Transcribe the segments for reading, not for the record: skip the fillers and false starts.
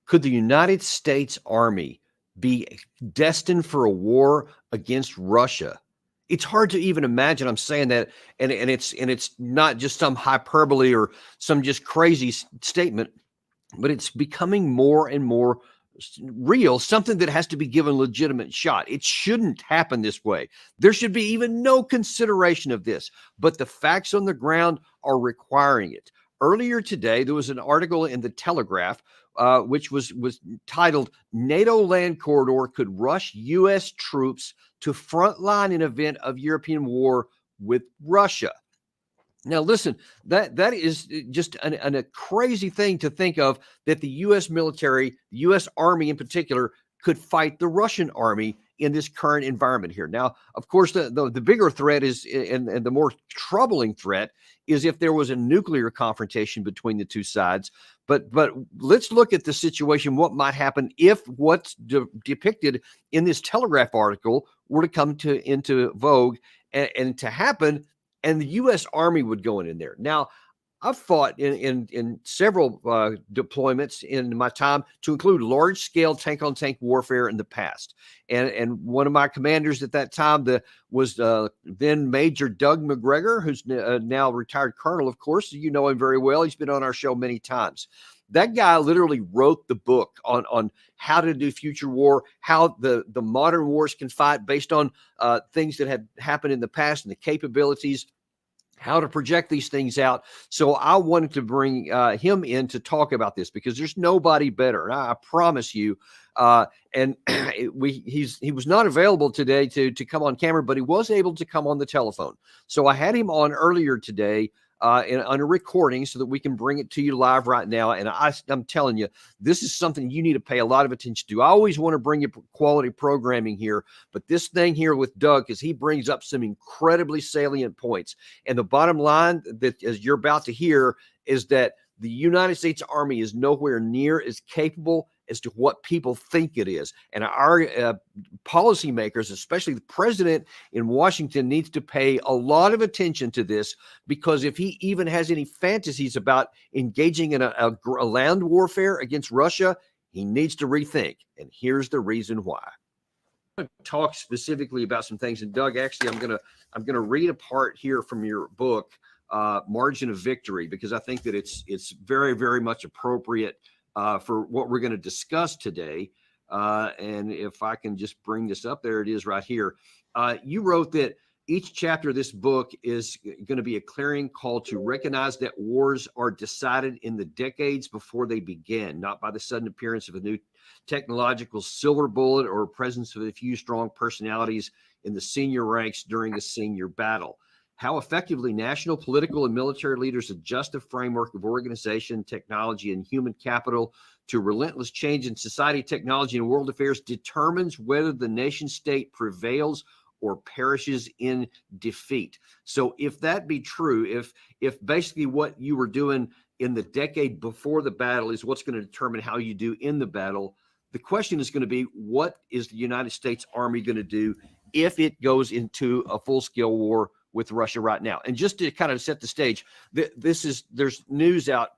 Could the United States Army be destined for a war against Russia? It's hard to even imagine. I'm saying that, and it's not just some hyperbole or some just crazy statement, but it's becoming more and more real, something that has to be given a legitimate shot. It shouldn't happen this way. There should be even no consideration of this, but the facts on the ground are requiring it. Earlier today, there was an article in the Telegraph, which was titled "NATO Land Corridor Could Rush U.S. Troops to Frontline in Event of European War with Russia." Now, listen, that is just a crazy thing to think of, that the U.S. military, the U.S. Army in particular, could fight the Russian army in this current environment here. Now, of course, the bigger threat is, and the more troubling threat is if there was a nuclear confrontation between the two sides. But let's look at the situation, what might happen if what's depicted in this Telegraph article were to come into vogue and to happen, and the U.S. Army would go in there. Now, I've fought in several deployments in my time, to include large-scale tank-on-tank warfare in the past. And one of my commanders at that time was then Major Doug Macgregor, who's now retired colonel, of course. You know him very well. He's been on our show many times. That guy literally wrote the book on how to do future war, how the modern wars can fight based on things that had happened in the past and the capabilities, how to project these things out. So I wanted to bring him in to talk about this, because there's nobody better. I promise you. And he was not available today to come on camera, but he was able to come on the telephone. So I had him on earlier today on a recording so that we can bring it to you live right now. And I'm telling you, this is something you need to pay a lot of attention to. I always want to bring you quality programming here, but this thing here with Doug, is he brings up some incredibly salient points. And the bottom line, that as you're about to hear, is that the United States Army is nowhere near as capable as to what people think it is. And our policymakers, especially the president in Washington, needs to pay a lot of attention to this, because if he even has any fantasies about engaging in a land warfare against Russia, he needs to rethink. And here's the reason why. I'm going to talk specifically about some things. And Doug, actually, I'm going to read a part here from your book, Margin of Victory, because I think that it's very, very much appropriate for what we're going to discuss today. And if I can just bring this up, there it is right here. You wrote that each chapter of this book is going to be a clarion call to recognize that wars are decided in the decades before they begin, not by the sudden appearance of a new technological silver bullet or presence of a few strong personalities in the senior ranks during a senior battle. How effectively national, political, and military leaders adjust the framework of organization, technology, and human capital to relentless change in society, technology, and world affairs determines whether the nation state prevails or perishes in defeat. So if that be true, if basically what you were doing in the decade before the battle is what's going to determine how you do in the battle, the question is going to be, what is the United States Army going to do if it goes into a full-scale war with Russia right now? And just to kind of set the stage, there's news out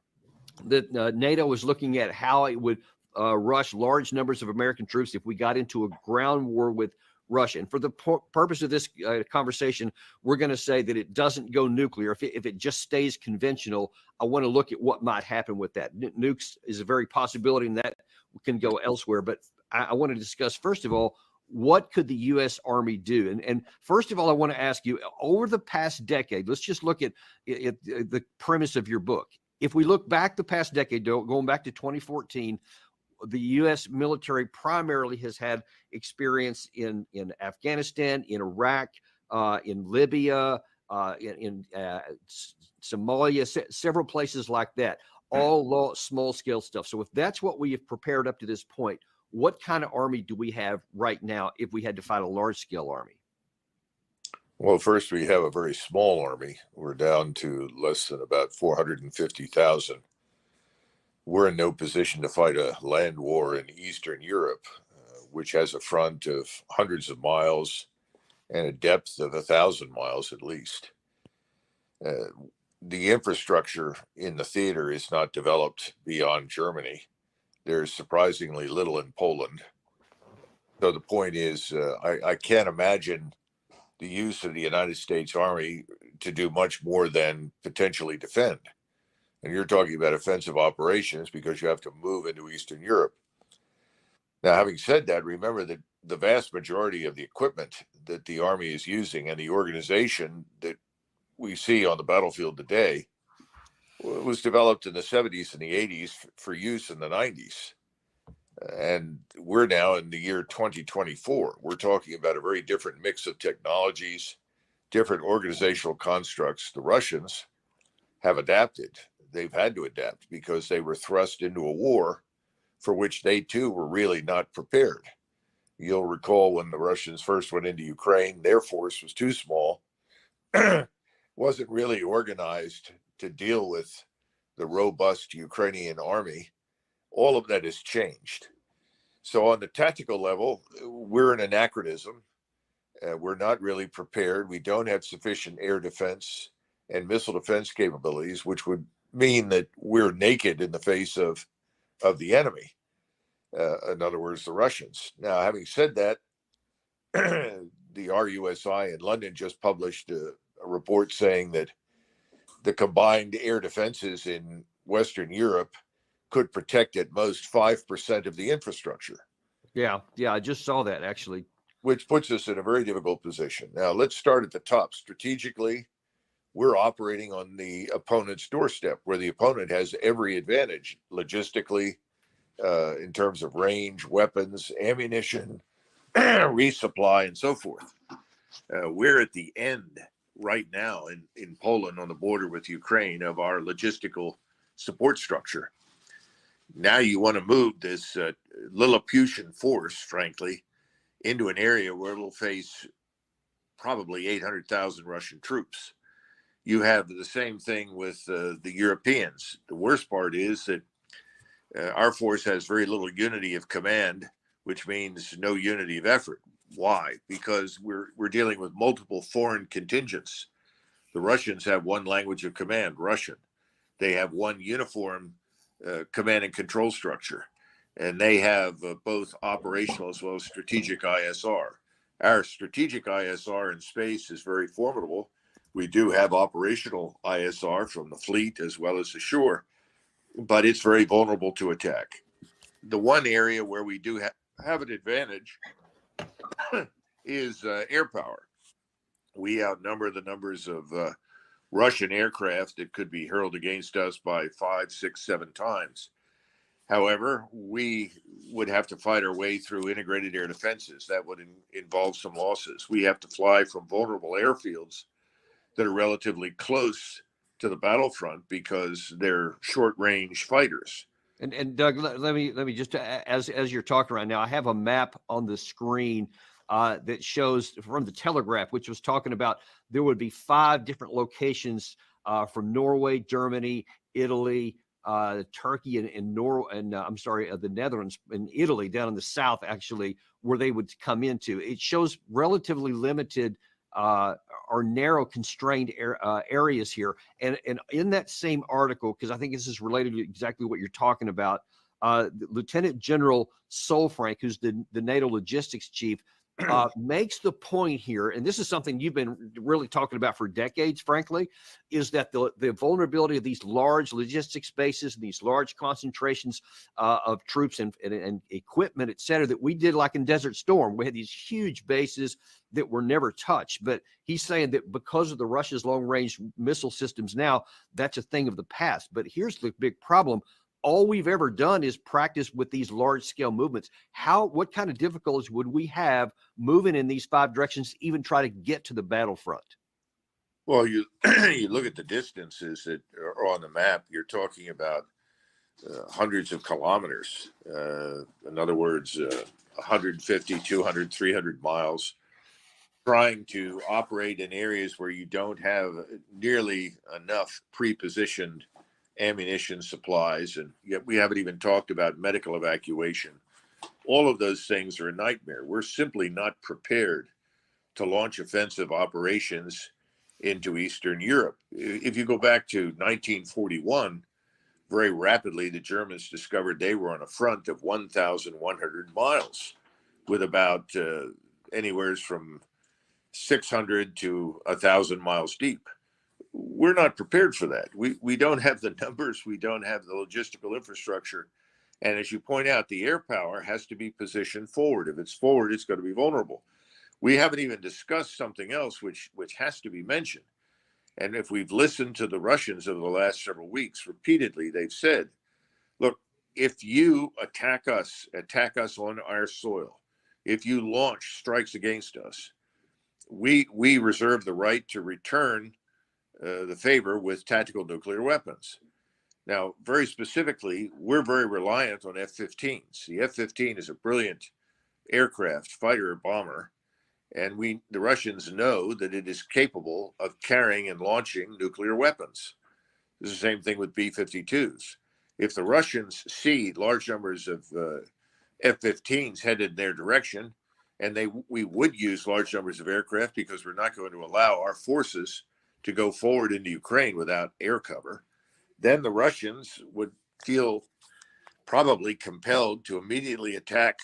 that NATO is looking at how it would rush large numbers of American troops if we got into a ground war with Russia. And for the purpose of this conversation, we're going to say that it doesn't go nuclear. If it just stays conventional, I want to look at what might happen with that. Nukes is a very possibility, and that can go elsewhere. But I want to discuss, first of all, what could the U.S. Army do? And first of all, I want to ask you, over the past decade, let's just look at the premise of your book. If we look back the past decade, going back to 2014, the U.S. military primarily has had experience in Afghanistan, in Iraq, in Libya, in Somalia, several places like that, all small-scale stuff. So if that's what we have prepared up to this point, what kind of army do we have right now if we had to fight a large-scale army? Well, first, we have a very small army. We're down to less than about 450,000. We're in no position to fight a land war in Eastern Europe, which has a front of hundreds of miles and a depth of 1,000 miles at least. The infrastructure in the theater is not developed beyond Germany. There's surprisingly little in Poland. So the point is, I can't imagine the use of the United States Army to do much more than potentially defend. And you're talking about offensive operations because you have to move into Eastern Europe. Now, having said that, remember that the vast majority of the equipment that the Army is using and the organization that we see on the battlefield today was developed in the 70s and the 80s for use in the 90s. And we're now in the year 2024. We're talking about a very different mix of technologies, different organizational constructs. The Russians have adapted. They've had to adapt because they were thrust into a war for which they too were really not prepared. You'll recall when the Russians first went into Ukraine, their force was too small, wasn't really organized to deal with the robust Ukrainian army. All of that has changed. So on the tactical level, we're an anachronism. We're not really prepared. We don't have sufficient air defense and missile defense capabilities, which would mean that we're naked in the face of the enemy. In other words, the Russians. Now, having said that, the RUSI in London just published a report saying that the combined air defenses in Western Europe could protect at most 5% of the infrastructure. Yeah, I just saw that actually. Which puts us in a very difficult position. Now, let's start at the top. Strategically, we're operating on the opponent's doorstep, where the opponent has every advantage logistically, in terms of range, weapons, ammunition, resupply, and so forth. We're at the end right now in Poland on the border with Ukraine of our logistical support structure. Now you want to move this Lilliputian force, frankly, into an area where it'll face probably 800,000 Russian troops. You have the same thing with the Europeans. The worst part is that our force has very little unity of command, which means no unity of effort. Why? Because we're dealing with multiple foreign contingents. The Russians have one language of command, Russian. They have one uniform command and control structure, and they have both operational as well as strategic ISR. Our strategic ISR in space is very formidable. We do have operational ISR from the fleet as well as the shore, but it's very vulnerable to attack. The one area where we do have an advantage is air power. We outnumber the numbers of Russian aircraft that could be hurled against us by 5, 6, 7 times. However, we would have to fight our way through integrated air defenses. That would involve some losses. We have to fly from vulnerable airfields that are relatively close to the battlefront because they're short-range fighters. And Doug, let me just as you're talking right now, I have a map on the screen that shows from the Telegraph, which was talking about there would be 5 different locations from Norway, Germany, Italy, Turkey, and the Netherlands and Italy down in the south, actually, where they would come into. It shows relatively limited or narrow constrained areas here. And in that same article, because I think this is related to exactly what you're talking about, Lieutenant General Solfrank, who's the NATO logistics chief, makes the point here, and this is something you've been really talking about for decades, frankly, is that the vulnerability of these large logistics bases and these large concentrations of troops and equipment, et cetera, that we did like in Desert Storm. We had these huge bases that were never touched. But he's saying that because of the Russia's long-range missile systems now, that's a thing of the past. But here's the big problem. All we've ever done is practice with these large-scale movements. What kind of difficulties would we have moving in these 5 directions, even try to get to the battlefront? Well, you look at the distances that are on the map. You're talking about hundreds of kilometers. In other words, 150, 200, 300 miles, trying to operate in areas where you don't have nearly enough pre-positioned ammunition supplies, and yet we haven't even talked about medical evacuation. All of those things are a nightmare. We're simply not prepared to launch offensive operations into Eastern Europe. If you go back to 1941, very rapidly, the Germans discovered they were on a front of 1,100 miles with about anywhere from 600 to 1,000 miles deep. We're not prepared for that. We don't have the numbers. We don't have the logistical infrastructure. And as you point out, the air power has to be positioned forward. If it's forward, it's going to be vulnerable. We haven't even discussed something else which has to be mentioned. And if we've listened to the Russians over the last several weeks, repeatedly, they've said, look, if you attack us on our soil, if you launch strikes against us, we reserve the right to return the favor with tactical nuclear weapons. Now, very specifically, we're very reliant on F-15s. The F-15 is a brilliant aircraft, fighter, bomber, and the Russians know that it is capable of carrying and launching nuclear weapons. It's the same thing with B-52s. If the Russians see large numbers of F-15s headed in their direction, and we would use large numbers of aircraft because we're not going to allow our forces to go forward into Ukraine without air cover, then the Russians would feel probably compelled to immediately attack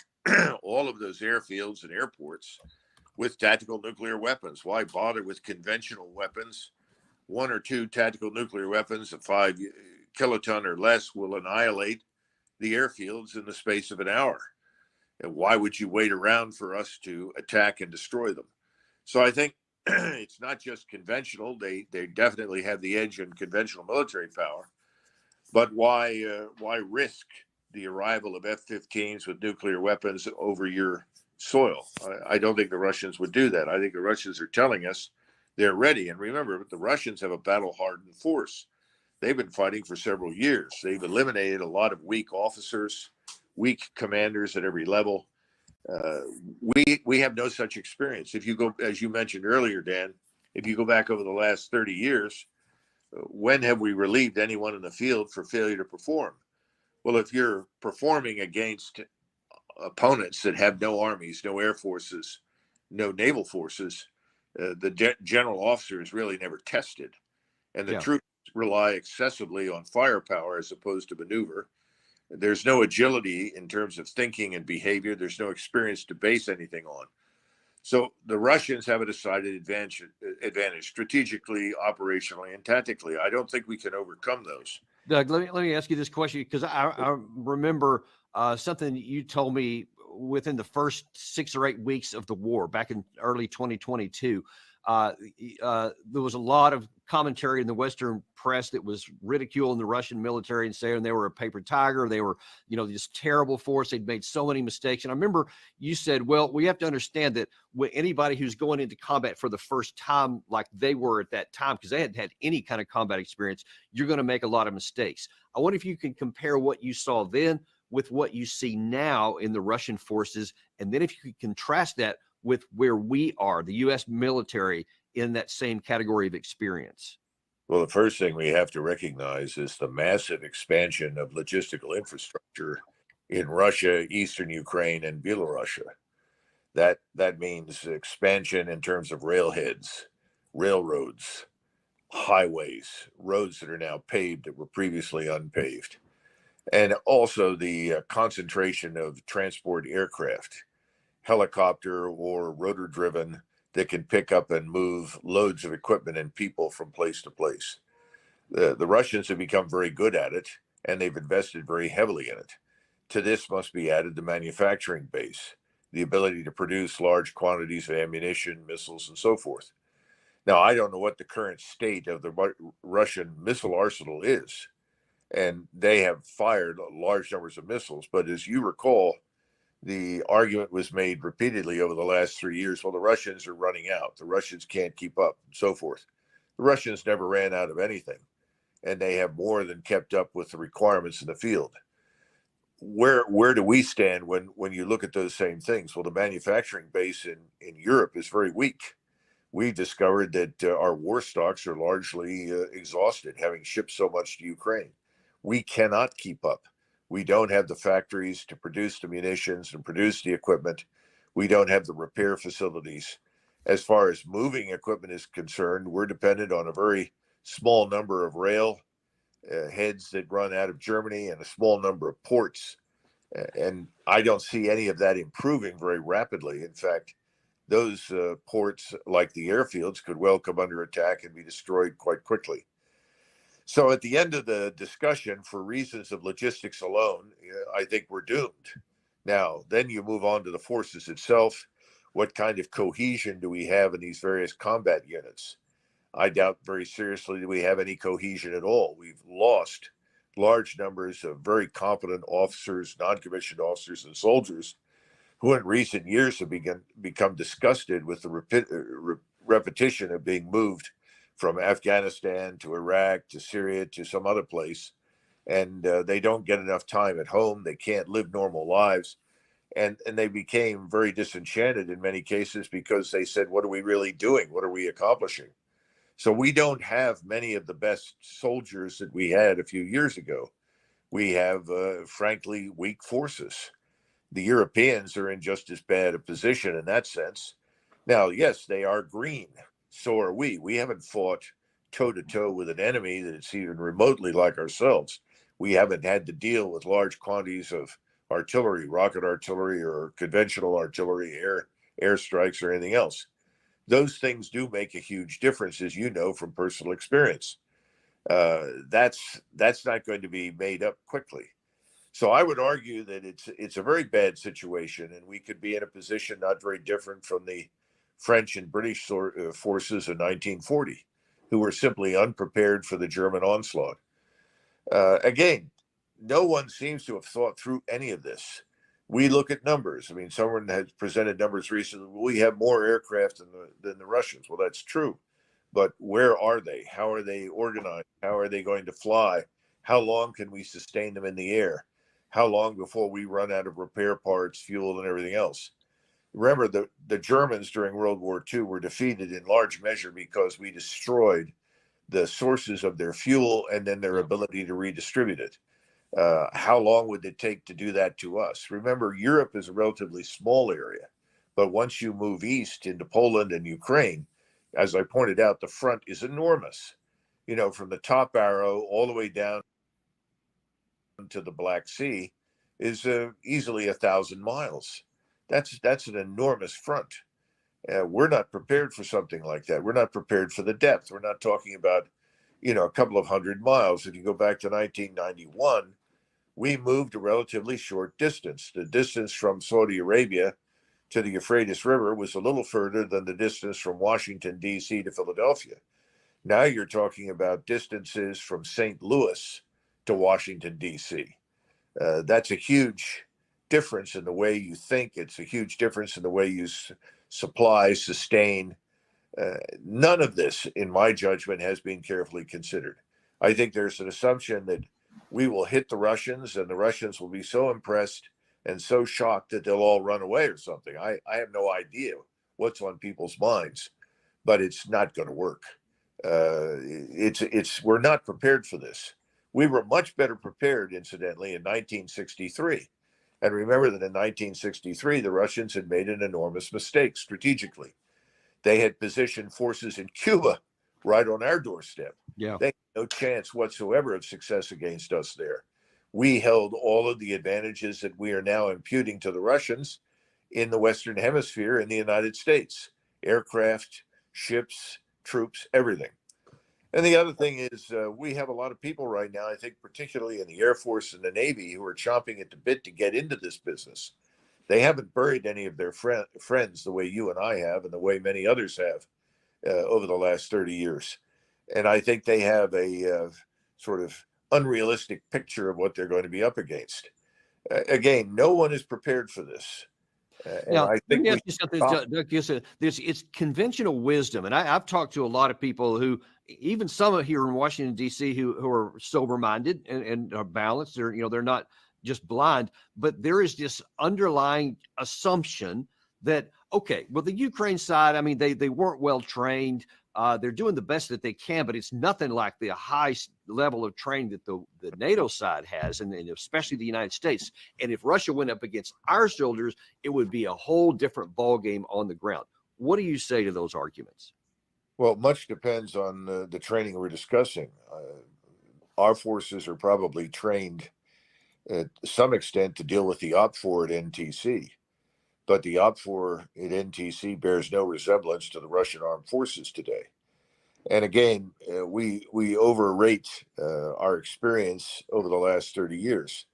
all of those airfields and airports with tactical nuclear weapons. Why bother with conventional weapons? One or two tactical nuclear weapons of 5 kiloton or less will annihilate the airfields in the space of an hour. And why would you wait around for us to attack and destroy them? So I think it's not just conventional. They definitely have the edge in conventional military power. But why risk the arrival of F-15s with nuclear weapons over your soil? I don't think the Russians would do that. I think the Russians are telling us they're ready. And remember, the Russians have a battle-hardened force. They've been fighting for several years. They've eliminated a lot of weak officers, weak commanders at every level. We have no such experience. If you go, as you mentioned earlier, Dan, if you go back over the last 30 years, when have we relieved anyone in the field for failure to perform? Well, if you're performing against opponents that have no armies, no air forces, no naval forces, the general officer is really never tested. And the troops rely excessively on firepower as opposed to maneuver. There's no agility in terms of thinking and behavior. There's no experience to base anything on. So the Russians have a decided advantage strategically, operationally, and tactically. I don't think we can overcome those. Doug, let me ask you this question, because I remember something you told me within the first 6 or 8 weeks of the war back in early 2022. There was a lot of commentary in the Western press that was ridiculing the Russian military and saying they were a paper tiger. They were, this terrible force. They'd made so many mistakes. And I remember you said, well, we have to understand that when anybody who's going into combat for the first time, like they were at that time, because they hadn't had any kind of combat experience, you're going to make a lot of mistakes. I wonder if you can compare what you saw then with what you see now in the Russian forces. And then if you could contrast that with where we are, the U.S. military, in that same category of experience. Well, the first thing we have to recognize is the massive expansion of logistical infrastructure in Russia, Eastern Ukraine, and Belarusia. That means expansion in terms of railheads, railroads, highways, roads that are now paved that were previously unpaved, and also the concentration of transport aircraft, helicopter or rotor driven, that can pick up and move loads of equipment and people from place to place. The Russians have become very good at it, and they've invested very heavily in it. To this must be added the manufacturing base, the ability to produce large quantities of ammunition, missiles, and so forth. Now, I don't know what the current state of the Russian missile arsenal is, and they have fired large numbers of missiles. But as you recall, the argument was made repeatedly over the last 3 years, well, the Russians are running out. The Russians can't keep up, and so forth. The Russians never ran out of anything, and they have more than kept up with the requirements in the field. Where do we stand when you look at those same things? Well, the manufacturing base in Europe is very weak. We've discovered that our war stocks are largely exhausted, having shipped so much to Ukraine. We cannot keep up. We don't have the factories to produce the munitions and produce the equipment. We don't have the repair facilities. As far as moving equipment is concerned, we're dependent on a very small number of rail heads that run out of Germany and a small number of ports. And I don't see any of that improving very rapidly. In fact, those ports, like the airfields, could well come under attack and be destroyed quite quickly. So at the end of the discussion, for reasons of logistics alone, I think we're doomed. Now, then you move on to the forces itself. What kind of cohesion do we have in these various combat units? I doubt very seriously that we have any cohesion at all. We've lost large numbers of very competent officers, non-commissioned officers, and soldiers who in recent years have become disgusted with the repetition of being moved from Afghanistan to Iraq to Syria to some other place. And they don't get enough time at home. They can't live normal lives. And they became very disenchanted in many cases because they said, what are we really doing? What are we accomplishing? So we don't have many of the best soldiers that we had a few years ago. We have, frankly, weak forces. The Europeans are in just as bad a position in that sense. Now, yes, they are green. So are we. We haven't fought toe to toe with an enemy that's even remotely like ourselves. We haven't had to deal with large quantities of artillery, rocket artillery, or conventional artillery, airstrikes, or anything else. Those things do make a huge difference, as you know from personal experience. That's not going to be made up quickly. So I would argue that it's a very bad situation, and we could be in a position not very different from the French and British forces in 1940, who were simply unprepared for the German onslaught. Again, no one seems to have thought through any of this. We look at numbers. I mean, someone has presented numbers recently. We have more aircraft than the Russians. Well, that's true. But where are they? How are they organized? How are they going to fly? How long can we sustain them in the air? How long before we run out of repair parts, fuel, and everything else? Remember, the Germans during World War II were defeated in large measure because we destroyed the sources of their fuel and then their ability to redistribute it. How long would it take to do that to us? Remember, Europe is a relatively small area, but once you move east into Poland and Ukraine, as I pointed out, the front is enormous. You know, from the top arrow all the way down to the Black Sea is easily 1,000 miles. That's an enormous front. We're not prepared for something like that. We're not prepared for the depth. We're not talking about, a couple of 100 miles. If you go back to 1991, we moved a relatively short distance. The distance from Saudi Arabia to the Euphrates River was a little further than the distance from Washington, D.C. to Philadelphia. Now you're talking about distances from St. Louis to Washington, D.C. That's a huge difference in the way you think. It's a huge difference in the way you supply, sustain. None of this, in my judgment, has been carefully considered. I think there's an assumption that we will hit the Russians and the Russians will be so impressed and so shocked that they'll all run away or something. I have no idea what's on people's minds, but it's not going to work. We're not prepared for this. We were much better prepared, incidentally, in 1963. And remember that in 1963, the Russians had made an enormous mistake strategically. They had positioned forces in Cuba right on our doorstep. Yeah. They had no chance whatsoever of success against us there. We held all of the advantages that we are now imputing to the Russians in the Western Hemisphere in the United States. Aircraft, ships, troops, everything. And the other thing is we have a lot of people right now, I think particularly in the Air Force and the Navy, who are chomping at the bit to get into this business. They haven't buried any of their friends the way you and I have and the way many others have over the last 30 years. And I think they have a sort of unrealistic picture of what they're going to be up against. Again, no one is prepared for this. Now, I let think me ask you something, Doug. You said it's conventional wisdom, and I've talked to a lot of people who, even some here in Washington D.C., who are sober-minded and are balanced. They're not just blind, but there is this underlying assumption that, okay, well, the Ukraine side, I mean, they weren't well trained. They're doing the best that they can, but it's nothing like the high level of training that the NATO side has, and especially the United States. And if Russia went up against our soldiers, it would be a whole different ballgame on the ground. What do you say to those arguments? Well, much depends on the training we're discussing. our forces are probably trained to some extent to deal with the OPFOR at NTC, but the OPFOR at NTC bears no resemblance to the Russian armed forces today. And again, we overrate our experience over the last 30 years.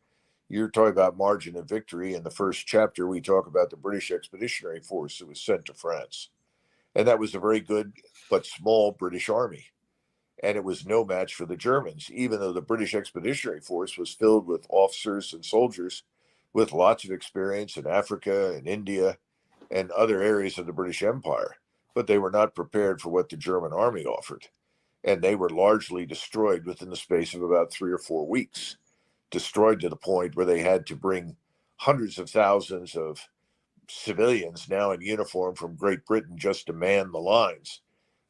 You're talking about margin of victory. In the first chapter, we talk about the British Expeditionary Force that was sent to France. And that was a very good but small British army. And it was no match for the Germans, even though the British Expeditionary Force was filled with officers and soldiers with lots of experience in Africa and India and other areas of the British Empire. But they were not prepared for what the German army offered. And they were largely destroyed within the space of about 3 or 4 weeks, destroyed to the point where they had to bring hundreds of thousands of civilians now in uniform from Great Britain just to man the lines.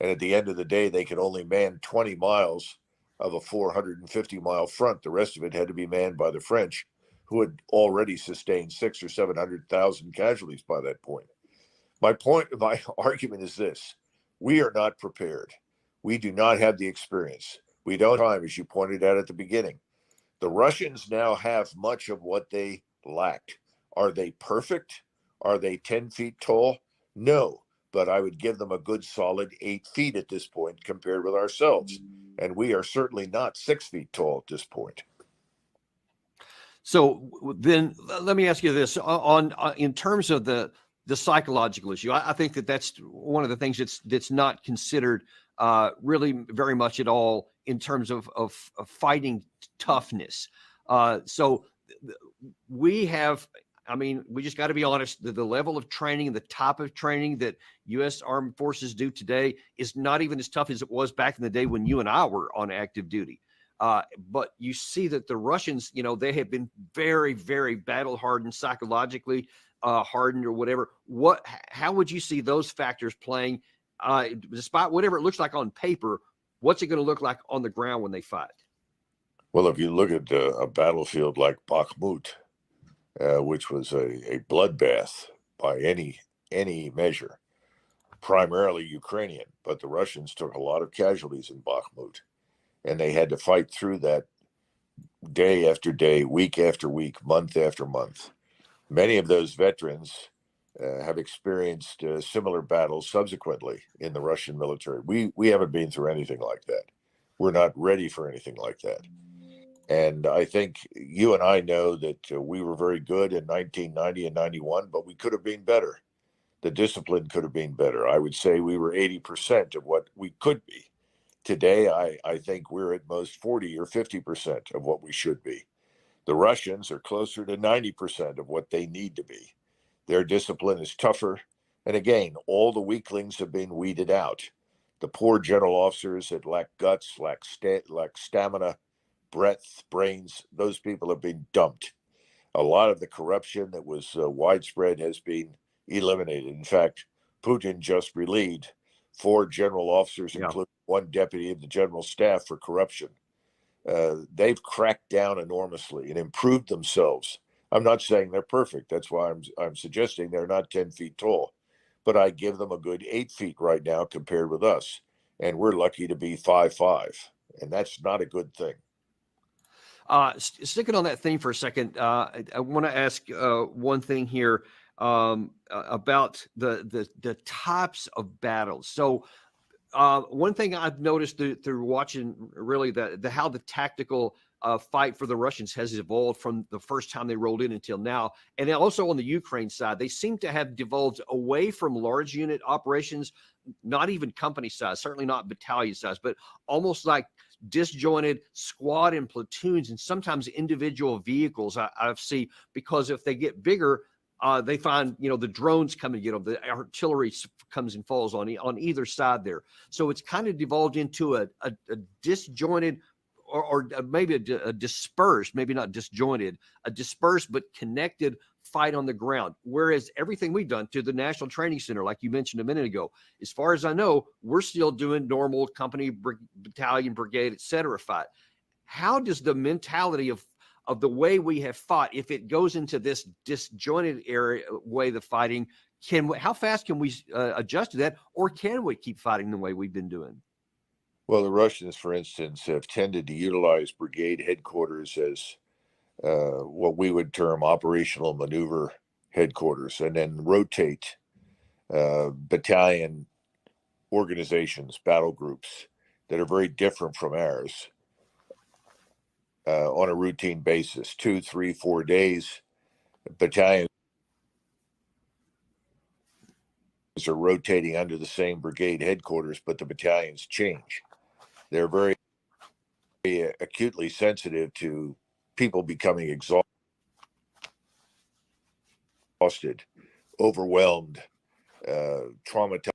And at the end of the day, they could only man 20 miles of a 450-mile front. The rest of it had to be manned by the French, who had already sustained 600,000 or 700,000 casualties by that point. My argument is this: we are not prepared. We do not have the experience. We don't have time, as you pointed out at the beginning. The Russians now have much of what they lacked. Are they perfect? Are they 10 feet tall? No, but I would give them a good solid 8 feet at this point compared with ourselves. And we are certainly not 6 feet tall at this point. So then let me ask you this on in terms of the psychological issue. I think that's one of the things that's not considered really very much at all in terms of fighting toughness. So we have, I mean, we just got to be honest, the level of training, the type of training that U.S. Armed Forces do today is not even as tough as it was back in the day when you and I were on active duty. But you see that the Russians, they have been very, very battle hardened, psychologically hardened or whatever. How would you see those factors playing, despite whatever it looks like on paper? What's it going to look like on the ground when they fight? Well, if you look at a battlefield like Bakhmut, which was a bloodbath by any measure, primarily Ukrainian, but the Russians took a lot of casualties in Bakhmut, and they had to fight through that day after day, week after week, month after month. Many of those veterans have experienced similar battles subsequently in the Russian military. We haven't been through anything like that. We're not ready for anything like that. And I think you and I know that we were very good in 1990 and 91, but we could have been better. The discipline could have been better. I would say we were 80% of what we could be. Today, I think we're at most 40 or 50% of what we should be. The Russians are closer to 90% of what they need to be. Their discipline is tougher. And again, all the weaklings have been weeded out. The poor general officers that lack guts, lack stamina, breadth, brains, those people have been dumped. A lot of the corruption that was widespread has been eliminated. In fact, Putin just relieved 4 general officers, including 1 deputy of the general staff, for corruption. They've cracked down enormously and improved themselves. I'm not saying they're perfect. That's why I'm suggesting they're not 10 feet tall, but I give them a good 8 feet right now compared with us. And we're lucky to be 5'5", and that's not a good thing. Sticking on that theme for a second, I want to ask one thing here about the types of battles. So one thing I've noticed through watching really how the tactical fight for the Russians has evolved from the first time they rolled in until now, and also on the Ukraine side, they seem to have devolved away from large unit operations, not even company size, certainly not battalion size, but almost like disjointed squad and platoons, and sometimes individual vehicles. I've seen, because if they get bigger, they find the drones come and get them, the artillery comes and falls on either side there. So it's kind of devolved into a disjointed or maybe a dispersed, maybe not disjointed, a dispersed but connected fight on the ground. Whereas everything we've done to the National Training Center, like you mentioned a minute ago, as far as I know, we're still doing normal company, battalion, brigade, et cetera fight. How does the mentality of the way we have fought, if it goes into this disjointed area way of fighting, how fast can we adjust to that, or can we keep fighting the way we've been doing? Well, the Russians, for instance, have tended to utilize brigade headquarters as what we would term operational maneuver headquarters, and then rotate battalion organizations, battle groups that are very different from ours on a routine basis, 2, 3, 4 days. Battalions are rotating under the same brigade headquarters, but the battalions change. They're very acutely sensitive to people becoming exhausted, overwhelmed, traumatized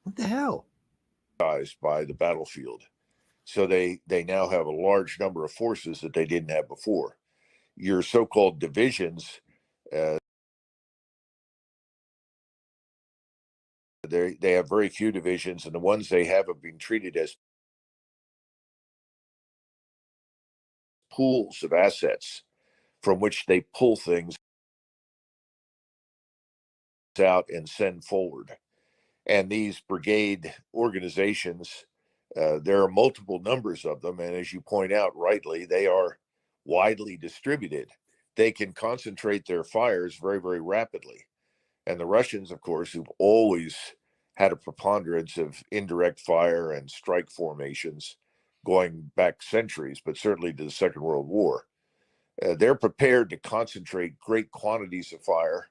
What the hell? by the battlefield. So they now have a large number of forces that they didn't have before. Your so-called divisions, they have very few divisions, and the ones they have been treated as pools of assets from which they pull things out and send forward. And these brigade organizations, there are multiple numbers of them, and as you point out rightly, they are widely distributed. They can concentrate their fires very, very rapidly. And the Russians, of course, who've always had a preponderance of indirect fire and strike formations going back centuries, but certainly to the Second World War, they're prepared to concentrate great quantities of fire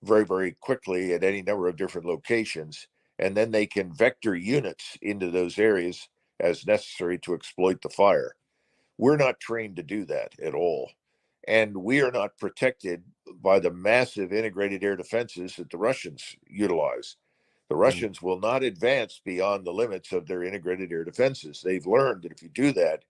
very, very quickly at any number of different locations. And then they can vector units into those areas as necessary to exploit the fire. We're not trained to do that at all. And we are not protected by the massive integrated air defenses that the Russians utilize. The Russians will not advance beyond the limits of their integrated air defenses. They've learned that if you do that,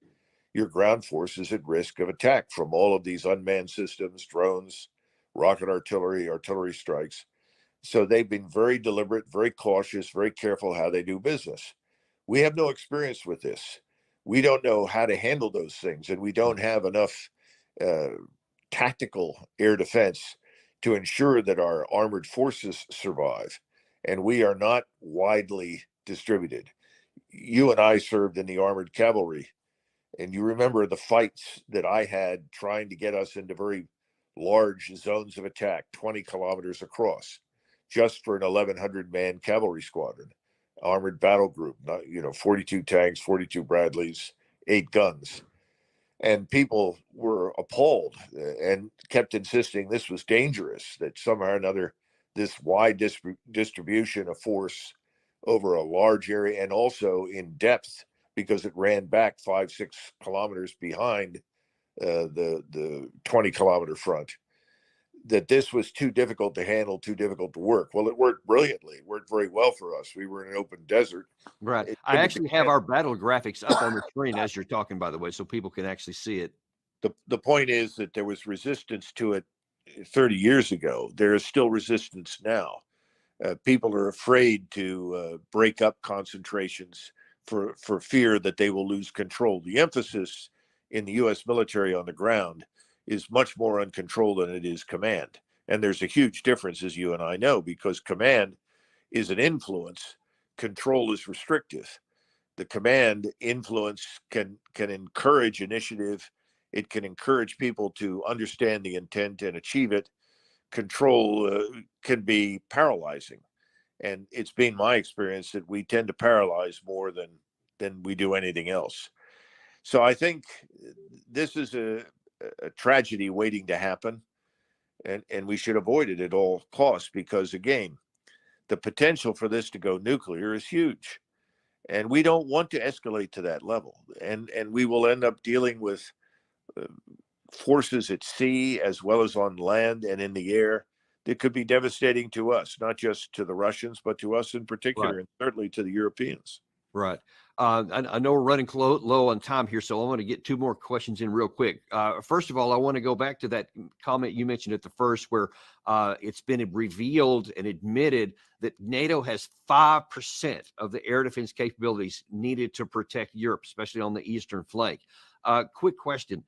your ground force is at risk of attack from all of these unmanned systems, drones, rocket artillery, artillery strikes. So they've been very deliberate, very cautious, very careful how they do business. We have no experience with this. We don't know how to handle those things, and we don't have enough uh, tactical air defense to ensure that our armored forces survive. And we are not widely distributed. You and I served in the armored cavalry, and you remember the fights that I had trying to get us into very large zones of attack, 20 kilometers across, just for an 1,100 man cavalry squadron, armored battle group, 42 tanks, 42 Bradleys, 8 guns. And people were appalled and kept insisting this was dangerous, that somehow or another, this wide distribution of force over a large area and also in depth, because it ran back 5-6 kilometers behind the 20-kilometer front, that this was too difficult to handle, too difficult to work. Well, it worked brilliantly. It worked very well for us. We were in an open desert. Right. I actually have our battle graphics up on the screen as you're talking, by the way, so people can actually see it. The point is that there was resistance to it 30 years ago. There is still resistance now. People are afraid to break up concentrations for fear that they will lose control. The emphasis in the U.S. military on the ground is much more on control than it is command. And there's a huge difference, as you and I know, because command is an influence, control is restrictive. The command influence can encourage initiative. It can encourage people to understand the intent and achieve it. Control can be paralyzing. And it's been my experience that we tend to paralyze more than we do anything else. So I think this is a tragedy waiting to happen, and we should avoid it at all costs, because again, the potential for this to go nuclear is huge, and we don't want to escalate to that level. And we will end up dealing with forces at sea as well as on land and in the air that could be devastating to us, not just to the Russians, but to us in particular, Right. and certainly to the Europeans. Right. I know we're running low on time here, so I want to get two more questions in real quick. First of all, I want to go back to that comment you mentioned at the first, where it's been revealed and admitted that NATO has 5% of the air defense capabilities needed to protect Europe, especially on the eastern flank. Quick question.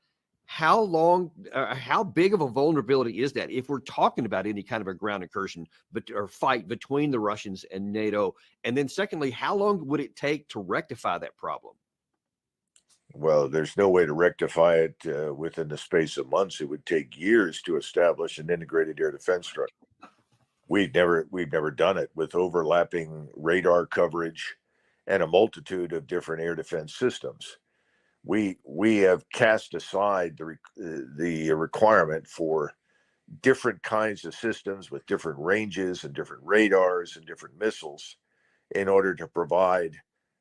How long, how big of a vulnerability is that if we're talking about any kind of a ground incursion or fight between the Russians and NATO? And then, secondly, how long would it take to rectify that problem? Well, there's no way to rectify it within the space of months. It would take years to establish an integrated air defense structure. We've never done it with overlapping radar coverage and a multitude of different air defense systems. We have cast aside the requirement for different kinds of systems with different ranges and different radars and different missiles in order to provide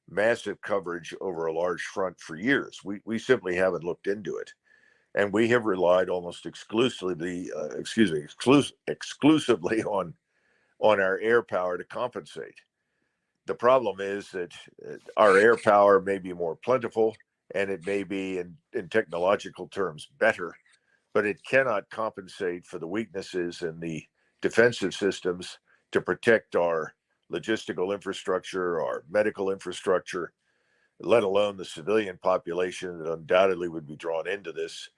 massive coverage over a large front for years. We simply haven't looked into it, and we have relied almost exclusively on our air power to compensate. The problem is that our air power may be more plentiful, and it may be in technological terms better, but it cannot compensate for the weaknesses in the defensive systems to protect our logistical infrastructure, our medical infrastructure, let alone the civilian population that undoubtedly would be drawn into this,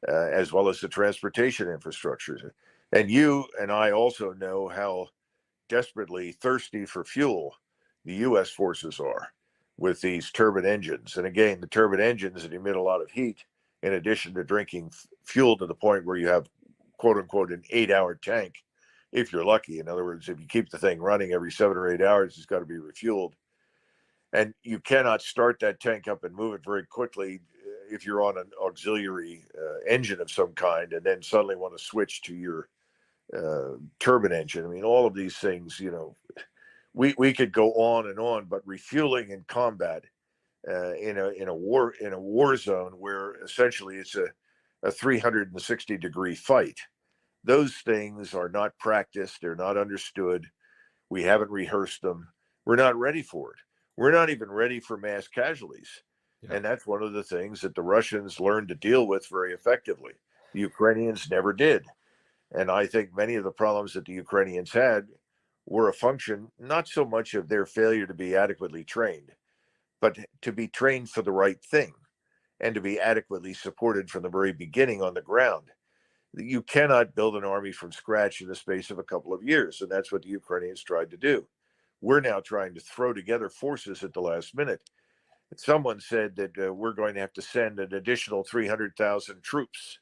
as well as the transportation infrastructure. And you and I also know how desperately thirsty for fuel the U.S. forces are with these turbine engines. And again, the turbine engines that emit a lot of heat, in addition to drinking fuel to the point where you have, quote unquote, an 8-hour tank, if you're lucky. In other words, if you keep the thing running every 7 or 8 hours, it's got to be refueled. And you cannot start that tank up and move it very quickly if you're on an auxiliary engine of some kind and then suddenly want to switch to your turbine engine. I mean, all of these things, we could go on and on, but refueling in combat in a war zone where essentially it's a 360-degree fight. Those things are not practiced. They're not understood. We haven't rehearsed them. We're not ready for it. We're not even ready for mass casualties. Yeah. And that's one of the things that the Russians learned to deal with very effectively. The Ukrainians never did. And I think many of the problems that the Ukrainians had were a function not so much of their failure to be adequately trained, but to be trained for the right thing and to be adequately supported from the very beginning on the ground. You cannot build an army from scratch in the space of a couple of years. And that's what the Ukrainians tried to do. We're now trying to throw together forces at the last minute. Someone said that we're going to have to send an additional 300,000 troops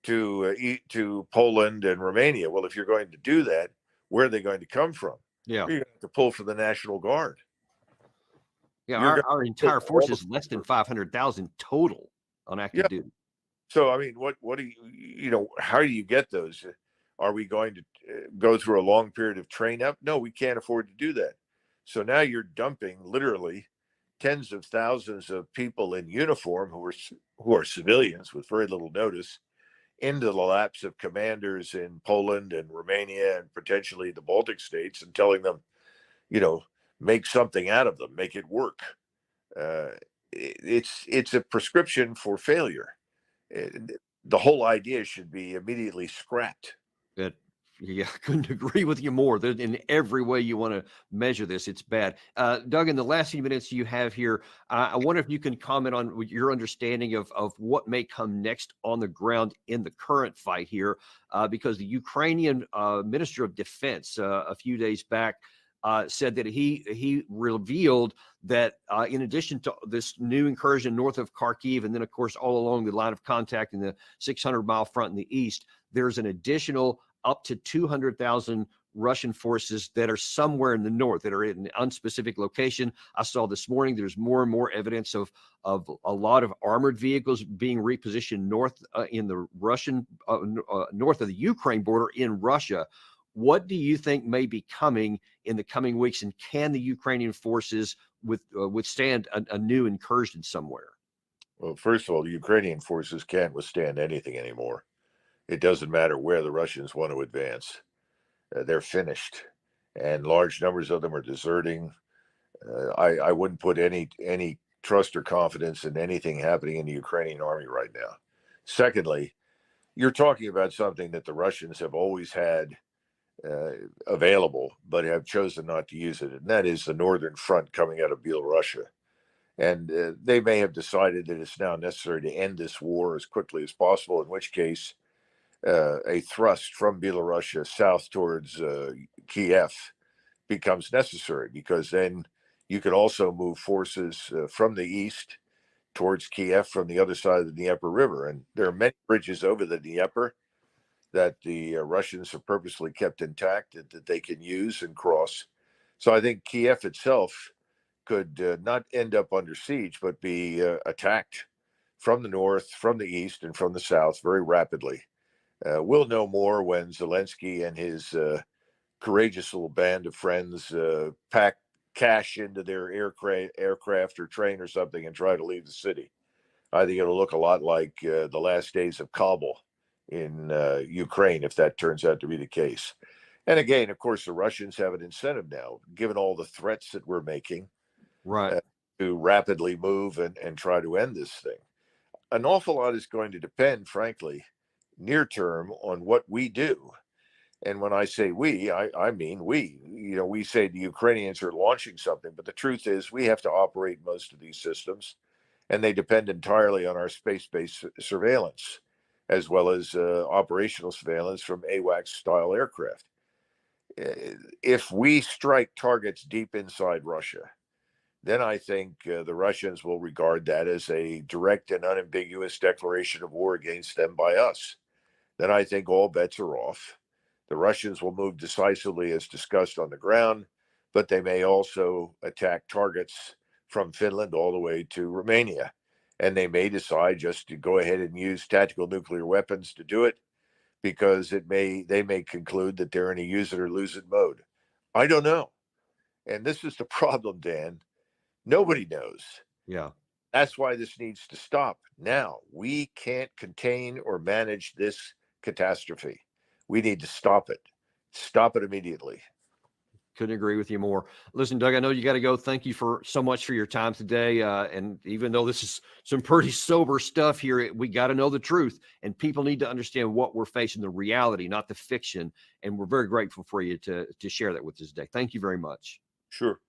to Poland and Romania. Well, if you're going to do that, where are they going to come from? Yeah, you're going to have to pull for the National Guard. Yeah, our entire force is less than 500,000 total on active duty. So, I mean, what do how do you get those? Are we going to go through a long period of train up? No, we can't afford to do that. So now you're dumping literally tens of thousands of people in uniform who are civilians with very little notice into the laps of commanders in Poland and Romania and potentially the Baltic states and telling them, make something out of them, make it work. It's a prescription for failure. The whole idea should be immediately scrapped. Yeah, I couldn't agree with you more. In every way you want to measure this, it's bad. Doug, in the last few minutes you have here, I wonder if you can comment on your understanding of what may come next on the ground in the current fight here, because the Ukrainian Minister of Defense a few days back said that he revealed that in addition to this new incursion north of Kharkiv, and then, of course, all along the line of contact in the 600-mile front in the east, there's an additional up to 200,000 Russian forces that are somewhere in the north that are in an unspecific location. I saw this morning there's more and more evidence of a lot of armored vehicles being repositioned north in the Russian north of the Ukraine border in Russia. What do you think may be coming in the coming weeks, and can the Ukrainian forces withstand a new incursion somewhere? Well, first of all, the Ukrainian forces can't withstand anything anymore. It doesn't matter where the Russians want to advance. They're finished, and large numbers of them are deserting. I wouldn't put any trust or confidence in anything happening in the Ukrainian army right now. Secondly, you're talking about something that the Russians have always had available, but have chosen not to use it, and that is the northern front coming out of Belarus. And they may have decided that it's now necessary to end this war as quickly as possible, in which case a thrust from Belarus south towards Kiev becomes necessary, because then you could also move forces from the east towards Kiev from the other side of the Dnieper River. And there are many bridges over the Dnieper that the Russians have purposely kept intact that they can use and cross. So I think Kiev itself could not end up under siege, but be attacked from the north, from the east, and from the south very rapidly. We'll know more when Zelensky and his courageous little band of friends pack cash into their aircraft or train or something and try to leave the city. I think it'll look a lot like the last days of Kabul in Ukraine, if that turns out to be the case. And again, of course, the Russians have an incentive now, given all the threats that we're making, Right. to rapidly move and try to end this thing. An awful lot is going to depend, frankly, near term, on what we do. And when I say we, I mean we. You know, we say the Ukrainians are launching something, but the truth is we have to operate most of these systems, and they depend entirely on our space-based surveillance, as well as operational surveillance from AWACS-style aircraft. If we strike targets deep inside Russia, then I think the Russians will regard that as a direct and unambiguous declaration of war against them by us. Then I think all bets are off. The Russians will move decisively, as discussed, on the ground, but they may also attack targets from Finland all the way to Romania. And they may decide just to go ahead and use tactical nuclear weapons to do it, because they may conclude that they're in a use it or lose it mode. I don't know. And this is the problem, Dan. Nobody knows. Yeah. That's why this needs to stop now. We can't contain or manage this catastrophe. We need to stop it. Stop it immediately. Couldn't agree with you more. Listen, Doug, I know you got to go. Thank you for so much for your time today. And even though this is some pretty sober stuff here, we got to know the truth, and people need to understand what we're facing, the reality, not the fiction. And we're very grateful for you to share that with us today. Thank you very much. Sure.